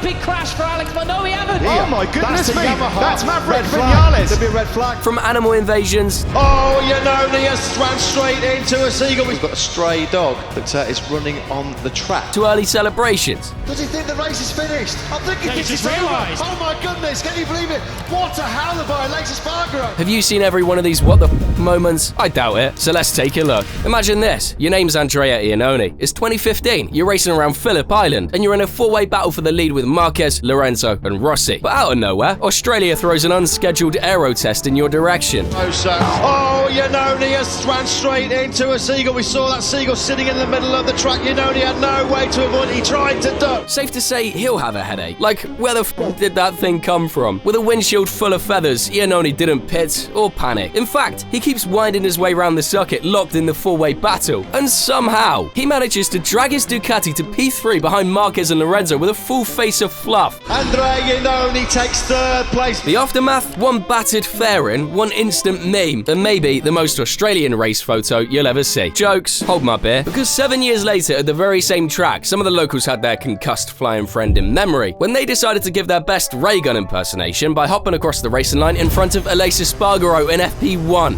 big crash for Alex, but no, we haven't. Oh my goodness me, that's Maverick Vinales. There'll be a red flag. From animal invasions. Oh, Iannone has ran straight into a seagull. We've got a stray dog that is running on the track. To early celebrations. Does he think the race is finished? I think he thinks it's over. Oh my goodness, can you believe it? What a howler by Aleix Espargaro. Have you seen every one of these what the f moments? I doubt it, so let's take a look. Imagine this, your name's Andrea Iannone. It's 2015, you're racing around Phillip Island, and you're in a four-way battle for the lead with Marquez, Lorenzo, and Rossi. But out of nowhere, Australia throws an unscheduled aero test in your direction. Oh, Iannone has ran straight into a seagull. We saw that seagull sitting in the middle of the track. Iannone had no way to avoid it. He tried to duck. Safe to say he'll have a headache. Like, where the f did that thing come from? With a windshield full of feathers, Iannone didn't pit or panic. In fact, he keeps winding his way around the circuit locked in the four-way battle. And somehow, he manages to drag his Ducati to P3 behind Marquez and Lorenzo with a full face of fluff. Andrea Iannone takes third place. The aftermath? One battered fairing, one instant meme, and maybe the most Australian race photo you'll ever see. Jokes, hold my beer, because 7 years later at the very same track, some of the locals had their concussed flying friend in memory when they decided to give their best ray gun impersonation by hopping across the racing line in front of Aleix Espargaro in FP1.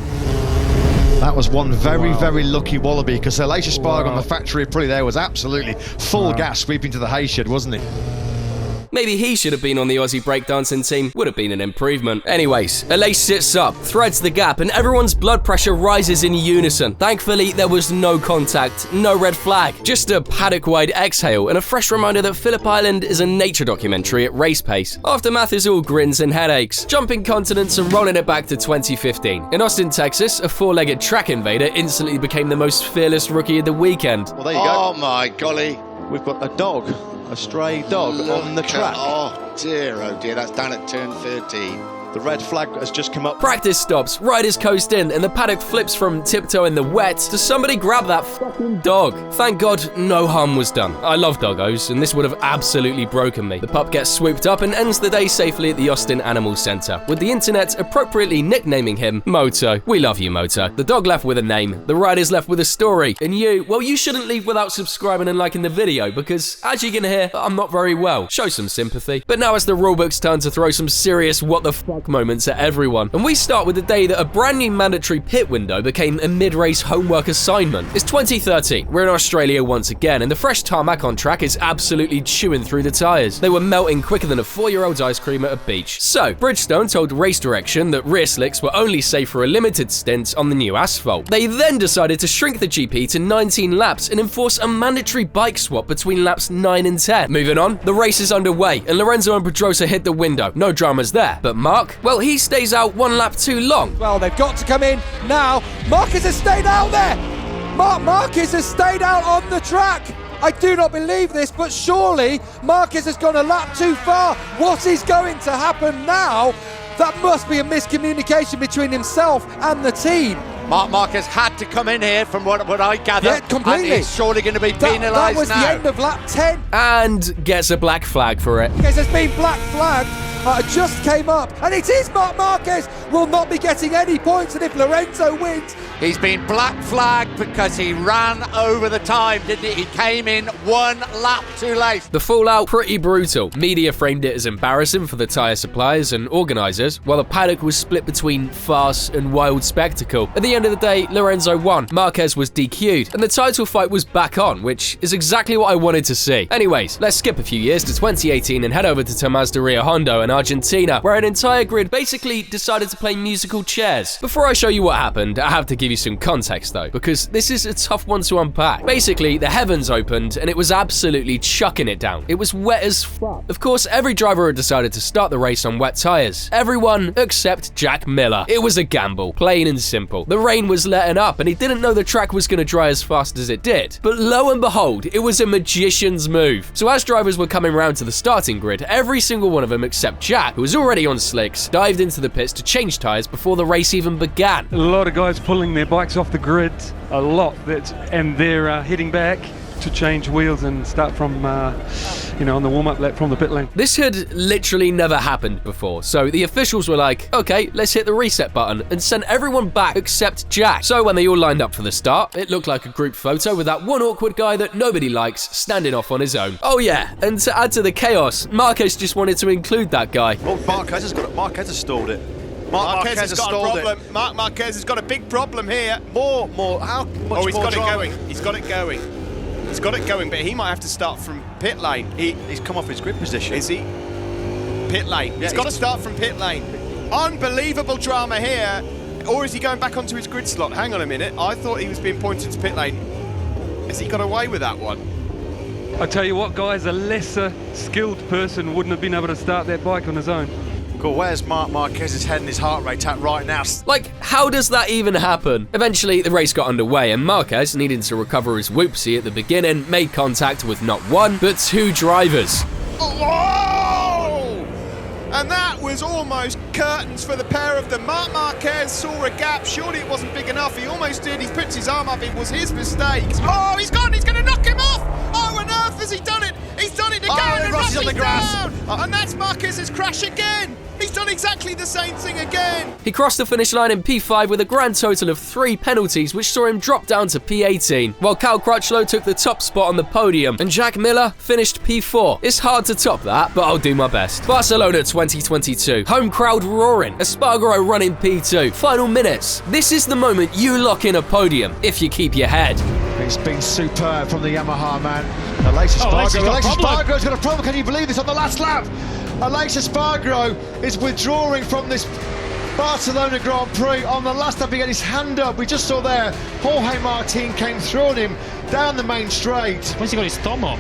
That was one very lucky wallaby, because Aleix Espargaro on the factory probably there was absolutely full gas sweeping to the hay shed, wasn't he? Maybe he should have been on the Aussie breakdancing team, would have been an improvement. Anyways, Aleix sits up, threads the gap, and everyone's blood pressure rises in unison. Thankfully, there was no contact, no red flag, just a paddock-wide exhale and a fresh reminder that Phillip Island is a nature documentary at race pace. Aftermath is all grins and headaches, jumping continents and rolling it back to 2015. In Austin, Texas, a four-legged track invader instantly became the most fearless rookie of the weekend. Well, there you go. Oh my golly. We've got a dog, a stray dog on the track. Oh dear, that's down at turn 13. The red flag has just come up. Practice stops, riders coast in, and the paddock flips from tiptoe in the wet to somebody grab that fucking dog. Thank God no harm was done. I love doggos, and this would have absolutely broken me. The pup gets swooped up and ends the day safely at the Austin Animal Center, with the internet appropriately nicknaming him Moto. We love you, Moto. The dog left with a name, the riders left with a story, and you, well, you shouldn't leave without subscribing and liking the video, because as you can hear, I'm not very well. Show some sympathy. But now it's the rulebook's turn to throw some serious what the fuck moments at everyone. And we start with the day that a brand new mandatory pit window became a mid-race homework assignment. It's 2013. We're in Australia once again, and the fresh tarmac on track is absolutely chewing through the tyres. They were melting quicker than a 4-year-old's ice cream at a beach. So, Bridgestone told Race Direction that rear slicks were only safe for a limited stint on the new asphalt. They then decided to shrink the GP to 19 laps and enforce a mandatory bike swap between laps 9 and 10. Moving on, the race is underway, and Lorenzo and Pedrosa hit the window. No dramas there. But Mark? Well, he stays out 1 lap too long. Well, they've got to come in now. Marquez has stayed out there. Marquez has stayed out on the track. I do not believe this, but surely Marquez has gone a lap too far. What is going to happen now? That must be a miscommunication between himself and the team. Marquez had to come in here from what I gather. Yeah, completely. And he's surely going to be penalised That was now. the end of lap 10. And gets a black flag for it. Marquez has been black flagged. Just came up, and it is Marc Marquez will not be getting any points, and if Lorenzo wins, he's been black flagged because he ran over the time, didn't he? He came in 1 lap too late. The fallout, pretty brutal. Media framed it as embarrassing for the tyre suppliers and organisers, while the paddock was split between farce and wild spectacle. At the end of the day, Lorenzo won, Marquez was DQ'd, and the title fight was back on, which is exactly what I wanted to see. Anyways, let's skip a few years to 2018 and head over to Tomás de Rio Hondo in Argentina, where an entire grid basically decided to play musical chairs. Before I show you what happened, I have to give you some context though, because this is a tough one to unpack. Basically, the heavens opened and it was absolutely chucking it down. It was wet as fuck. Of course, every driver had decided to start the race on wet tyres. Everyone except Jack Miller. It was a gamble, plain and simple. The rain was letting up and he didn't know the track was going to dry as fast as it did. But lo and behold, it was a magician's move. So as drivers were coming round to the starting grid, every single one of them except Jack, who was already on slicks, dived into the pits to change tyres before the race even began. A lot of guys pulling their bikes off the grid, and they're heading back. to change wheels and start from, you know, on the warm-up lap from the pit lane. This had literally never happened before, so the officials were like, okay, let's hit the reset button, and send everyone back except Jack. So when they all lined up for the start, it looked like a group photo with that one awkward guy that nobody likes standing off on his own. Oh yeah, and to add to the chaos, Marquez just wanted to include that guy. Oh, Marquez has got it. Marquez has stalled it. Marquez has got a problem. Marc Marquez has got a big problem here. How much he's more got drama? it going. He's got it going. He's got it going, but he might have to start from pit lane. He's come off his grid position. Is he? Pit lane. Yeah, he's got to start from pit lane. Unbelievable drama here. Or is he going back onto his grid slot? Hang on a minute. I thought he was being pointed to pit lane. Has he got away with that one? I tell you what, guys, a lesser skilled person wouldn't have been able to start that bike on his own. God, where's Marc Marquez's head and his heart rate at right now? Like, how does that even happen? Eventually, the race got underway, and Marquez, needing to recover his whoopsie at the beginning, made contact with not one, but two drivers. Whoa! And that was almost curtains for the pair of them. Marc Marquez saw a gap. Surely it wasn't big enough. He almost did. He puts his arm up. It was his mistake. Oh, he's gone. He's going to knock him off. Oh, on earth has he done it? He's done it again. And Rossi's on the grass. Down. And that's Marquez's crash again. He's done exactly the same thing again. He crossed the finish line in P5 with a grand total of 3 penalties, which saw him drop down to P18, while Cal Crutchlow took the top spot on the podium, and Jack Miller finished P4. It's hard to top that, but I'll do my best. Barcelona 2022. Home crowd roaring. Espargaro running P2. Final minutes. This is the moment you lock in a podium, if you keep your head. It's been superb from the Yamaha man. Aleix Espargaro's got a problem. Can you believe this on the last lap? Aleix Espargaro is withdrawing from this Barcelona Grand Prix. On the last lap, he got his hand up. We just saw there, Jorge Martin came through on him down the main straight. Where's he got his thumb up?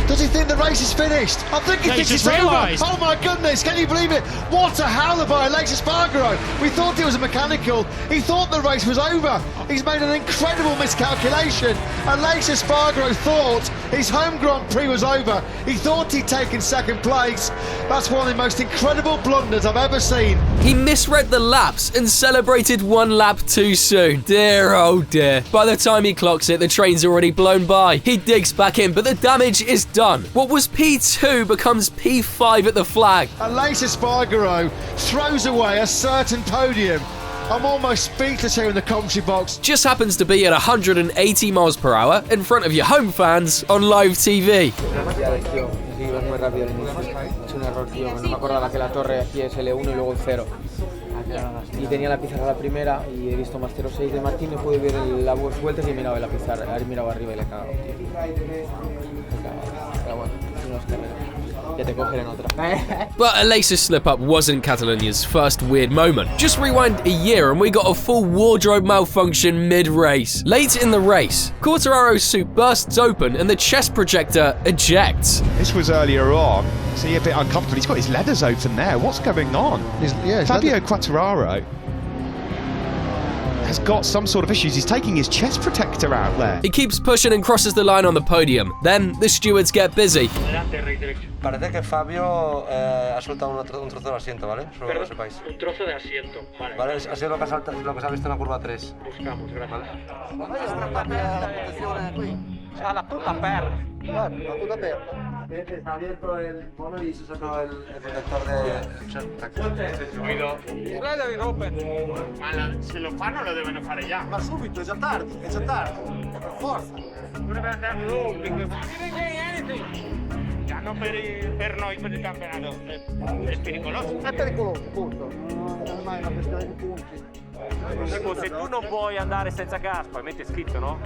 Does he think the race is finished? I think he thinks it's over. Oh my goodness, can you believe it? What a howler by Aleix Espargaro. We thought it was a mechanical. He thought the race was over. He's made an incredible miscalculation. Aleix Espargaro thought his home Grand Prix was over. He thought he'd taken second place. That's one of the most incredible blunders I've ever seen. He misread the laps and celebrated 1 lap too soon. Dear, oh dear. By the time he clocks it, the train's already blown by. He digs back in, but the damage is done. What was P2 becomes P5 at the flag. Aleix Espargaro throws away a certain podium. I'm almost speechless here in the commentary box. Just happens to be at 180 miles per hour in front of your home fans on live TV. Y tenía la pizarra la primera y he visto más 06 de Martín, no pude ver las vueltas y he mirado en la pizarra, he mirado arriba y le he cagado, tío. Pero bueno, unos carreras. Ya te cogeré en otra. But Aleix's slip-up wasn't Catalonia's first weird moment. Just rewind a year and we got a full wardrobe malfunction mid-race. Late in the race, Quartararo's suit bursts open and the chest projector ejects. This was earlier on. See, a bit uncomfortable. He's got his leathers open there. What's going on? Fabio Quartararo has got some sort of issues. He's taking his chest protector out there. He keeps pushing and crosses the line on the podium. Then the stewards get busy. Parece que Fabio ha soltado un trozo de asiento, ¿vale? Solo que lo sepáis. Un trozo de asiento, vale. Vale, ha sido lo que se ha visto en la curva 3. Buscamos, gracias. A la puta perra. La puta perra. Se ha abierto el mono y se sacó el protector de... Ruido. Ma se lo fanno lo devono fare già. Ma subito, è già tardi, per forza. Dovrebbe andare non per noi, per il campionato. È pericoloso. È pericoloso, punto. Ormai è una questione di punti. Se tu non puoi andare senza gas, poi metti scritto, no?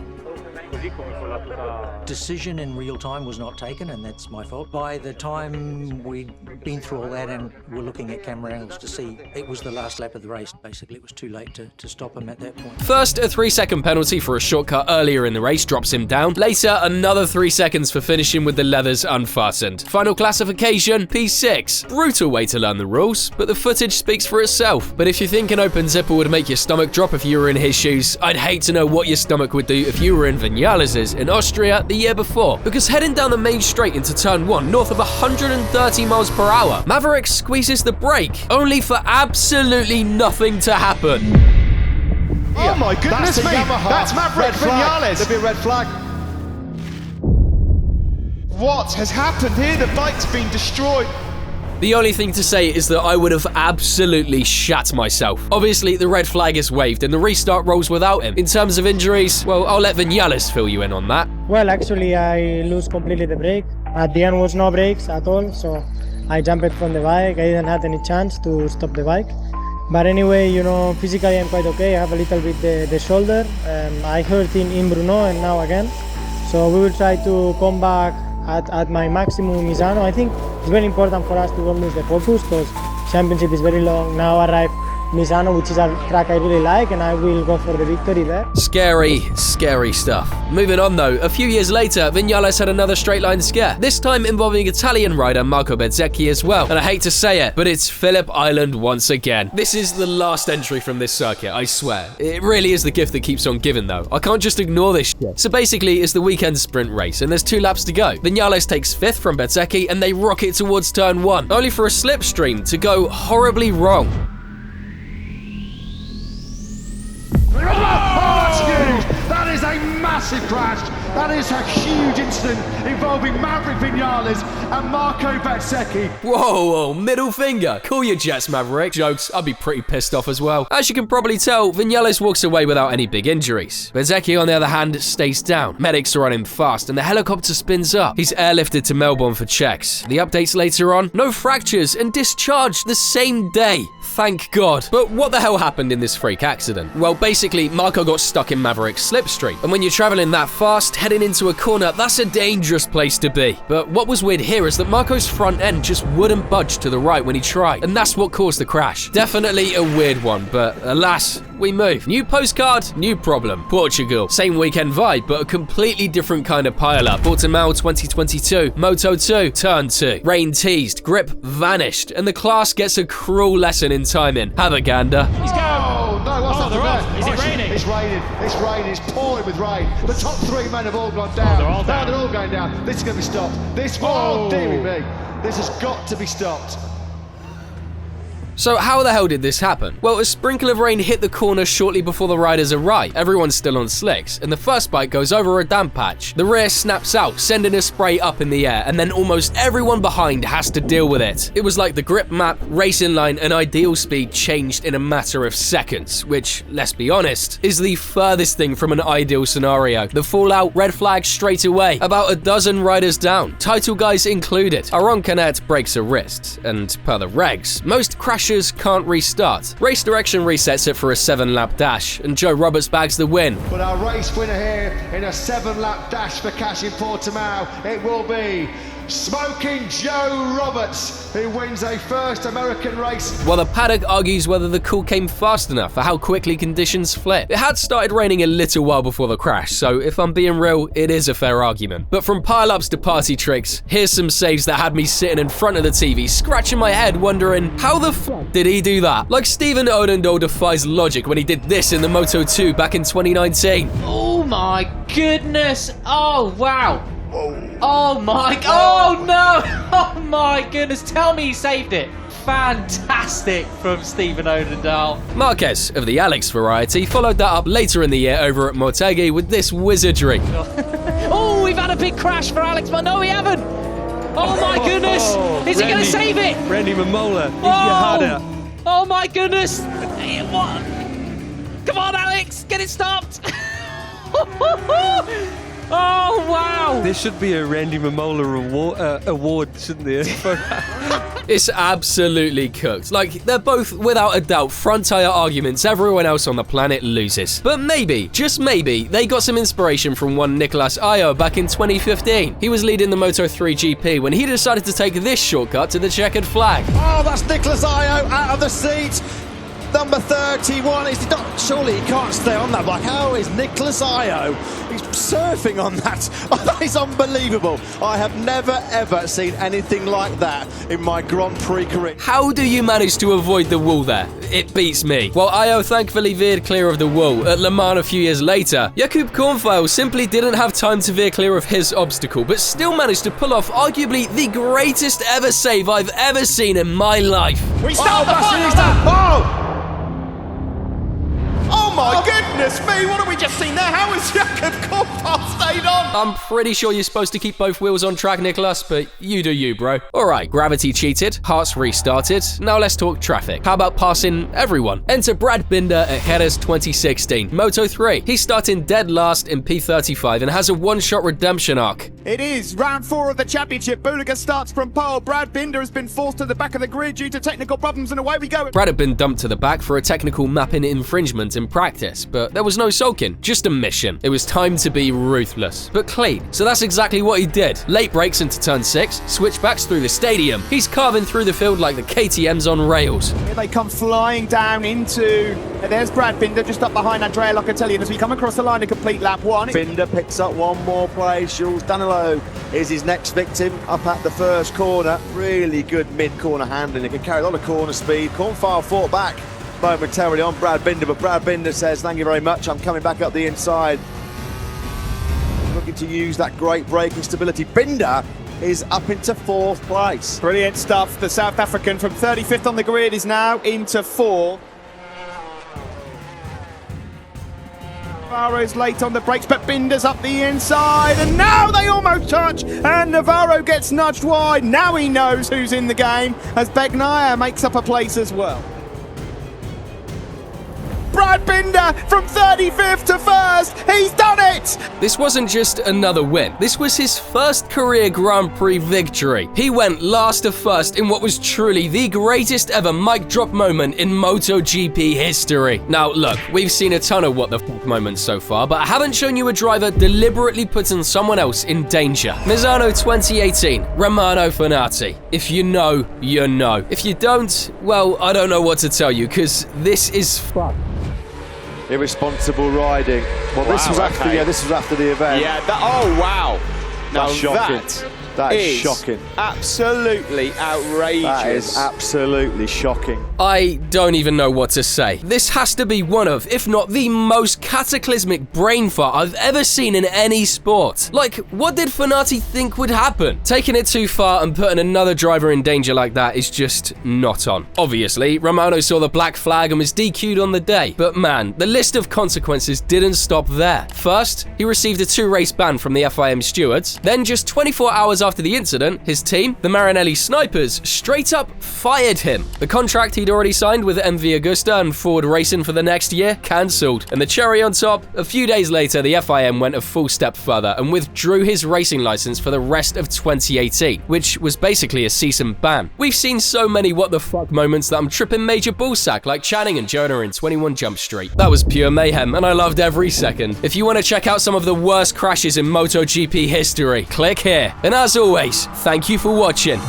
Così come quella tutta... Decision in real time was not taken, and that's my fault. By the time we'd been through all that and we're looking at camera angles to see, it was the last lap of the race. Basically, it was too late to stop him at that point. First, a 3-second penalty for a shortcut earlier in the race drops him down. Later, another 3 seconds for finishing with the leathers unfastened. Final classification, P6. Brutal way to learn the rules, but the footage speaks for itself. But if you think an open zipper would make your stomach drop if you were in his shoes, I'd hate to know what your stomach would do if you were in Vinales' in Austria the year before. Because heading down the main straight into turn 1, north of 130 miles per hour, Maverick squeezes the brake, only for absolutely nothing to happen. Oh my goodness me! That's Maverick Vinales! There'll be a red flag. What has happened here? The bike's been destroyed. The only thing to say is that I would have absolutely shat myself. Obviously, the red flag is waved and the restart rolls without him. In terms of injuries, well, I'll let Vinales fill you in on that. Well, actually, I lose completely the brake. At the end was no brakes at all, so I jumped from the bike. I didn't have any chance to stop the bike. But anyway, you know, physically I'm quite okay. I have a little bit the shoulder. I hurt in Brno and now again. So we will try to come back at my maximum in Misano. I think it's very important for us to don't lose the focus because championship is very long. Now arrive Misano, which is a track I really like, and I will go for the victory there. Scary, scary stuff. Moving on though, a few years later, Vinales had another straight line scare, this time involving Italian rider Marco Bezzecchi as well. And I hate to say it, but it's Phillip Island once again. This is the last entry from this circuit, I swear. It really is the gift that keeps on giving though. I can't just ignore this shit. So basically, it's the weekend sprint race, and there's 2 laps to go. Vinales takes 5th from Bezzecchi, and they rocket towards turn 1, only for a slipstream to go horribly wrong. Oh, that's huge! That is a massive crash. That is a huge incident involving Maverick Vinales and Marco Bezzecchi. Whoa, middle finger. Cool your jets, Maverick. Jokes, I'd be pretty pissed off as well. As you can probably tell, Vinales walks away without any big injuries. Bezzecchi, on the other hand, stays down. Medics are on him fast, and the helicopter spins up. He's airlifted to Melbourne for checks. The updates later on, no fractures and discharged the same day. Thank God. But what the hell happened in this freak accident? Well, basically, Marco got stuck in Maverick's slipstream. And when you're traveling that fast, heading into a corner, that's a dangerous place to be. But what was weird here is that Marco's front end just wouldn't budge to the right when he tried. And that's what caused the crash. Definitely a weird one, but alas, we move. New postcard, new problem. Portugal. Same weekend vibe, but a completely different kind of pile-up. Portimao 2022. Moto2, turn 2. Rain teased, grip vanished, and the class gets a cruel lesson in timing. Have a gander. He's going. Oh, no, what's happening there? Is it raining? It's raining. It's raining. It's pouring with rain. The top 3 men have all gone down. They're all down. They're all going down. This is going to be stopped. Oh, dearie me. This has got to be stopped. So how the hell did this happen? Well, a sprinkle of rain hit the corner shortly before the riders arrive. Everyone's still on slicks, and the first bike goes over a damp patch. The rear snaps out, sending a spray up in the air, and then almost everyone behind has to deal with it. It was like the grip map, racing line, and ideal speed changed in a matter of seconds, which, let's be honest, is the furthest thing from an ideal scenario. The fallout, red flag straight away, about a dozen riders down, title guys included. Aron Canet breaks a wrist, and per the regs, most crashes can't restart. Race direction resets it for a 7-lap dash, and Joe Roberts bags the win. But our race winner here in a 7-lap dash for cash in Portimao, it will be Smoking Joe Roberts, who wins a first American race. While the paddock argues whether the call came fast enough for how quickly conditions flip. It had started raining a little while before the crash, so if I'm being real, it is a fair argument. But from pile-ups to party tricks, here's some saves that had me sitting in front of the TV, scratching my head, wondering, how the fuck did he do that? Like Stephen Odendahl defies logic when he did this in the Moto2 back in 2019. Oh my goodness! Oh wow! Oh my, oh no! Oh my goodness, tell me he saved it. Fantastic from Stephen Odendahl. Marquez, of the Alex variety, followed that up later in the year over at Motegi with this wizardry. Oh, we've had a big crash for Alex, but no we haven't! Oh my goodness! Is he going to save it? Randy Mamola, eat your heart out. Oh my goodness! What? Come on Alex, get it stopped! Oh, wow! There should be a Randy Mamola award, shouldn't there? It's absolutely cooked. Like, they're both, without a doubt, front tire arguments everyone else on the planet loses. But maybe, just maybe, they got some inspiration from one Nicolas Ayo back in 2015. He was leading the Moto3 GP when he decided to take this shortcut to the checkered flag. Oh, that's Nicolas Ayo out of the seat. Number 31, is not, surely he can't stay on that bike. How is Nicolas Ayo? He's surfing on that. Oh, that is unbelievable. I have never ever seen anything like that in my Grand Prix career. How do you manage to avoid the wall there? It beats me. While Ayo thankfully veered clear of the wall at Le Mans a few years later, Jakub Kornfeil simply didn't have time to veer clear of his obstacle, but still managed to pull off arguably the greatest ever save I've ever seen in my life. We start the fight! Oh! Oh my goodness! goodness me, what have we just seen there? How has Jakob Koppel stayed on? I'm pretty sure you're supposed to keep both wheels on track, Nicholas, but you do you, bro. Alright, gravity cheated, hearts restarted, now let's talk traffic. How about passing everyone? Enter Brad Binder at Jerez 2016, Moto3. He's starting dead last in P35 and has a one-shot redemption arc. It is round 4 of the championship. Buliga starts from pole. Brad Binder has been forced to the back of the grid due to technical problems, and away we go. Brad had been dumped to the back for a technical mapping infringement in practice, but there was no sulking, just a mission. It was time to be ruthless, but clean. So that's exactly what he did. Late brakes into turn 6, switchbacks through the stadium. He's carving through the field like the KTM's on rails. Here they come flying down into... There's Brad Binder just up behind Andrea Locatelli, and as we come across the line to complete lap 1... Binder picks up one more place. Jules Danilo is his next victim up at the first corner. Really good mid-corner handling. He can carry a lot of corner speed. Cornfile fought back momentarily on Brad Binder, but Brad Binder says, thank you very much, I'm coming back up the inside. Looking to use that great braking stability. Binder is up into 4th place. Brilliant stuff. The South African from 35th on the grid is now into 4. Navarro's late on the brakes, but Binder's up the inside, and now they almost touch, and Navarro gets nudged wide. Now he knows who's in the game, as Bagnaia makes up a place as well. Brad Binder from 35th to 1st, he's done it! This wasn't just another win, this was his first career Grand Prix victory. He went last to first in what was truly the greatest ever mic drop moment in MotoGP history. Now look, we've seen a ton of what the fuck moments so far, but I haven't shown you a driver deliberately putting someone else in danger. Misano 2018, Romano Fenati. If you know, you know. If you don't, well, I don't know what to tell you, because this is fuck. Irresponsible riding. Well, this was after, this was after the event. Yeah. Oh wow! Now that's shocking. That is shocking. Absolutely outrageous. That is absolutely shocking. I don't even know what to say. This has to be one of, if not the most cataclysmic brain fart I've ever seen in any sport. Like, what did Fenati think would happen? Taking it too far and putting another driver in danger like that is just not on. Obviously, Romano saw the black flag and was DQ'd on the day. But man, the list of consequences didn't stop there. First, he received a 2-race ban from the FIM stewards. Then just 24 hours after the incident, his team, the Marinelli Snipers, straight up fired him. The contract he'd already signed with MV Agusta and Ford Racing for the next year cancelled. And the cherry on top, a few days later, the FIM went a full step further and withdrew his racing license for the rest of 2018, which was basically a cease and ban. We've seen so many what the fuck moments that I'm tripping major ballsack like Channing and Jonah in 21 Jump Street. That was pure mayhem, and I loved every second. If you want to check out some of the worst crashes in MotoGP history, click here. And as always, thank you for watching.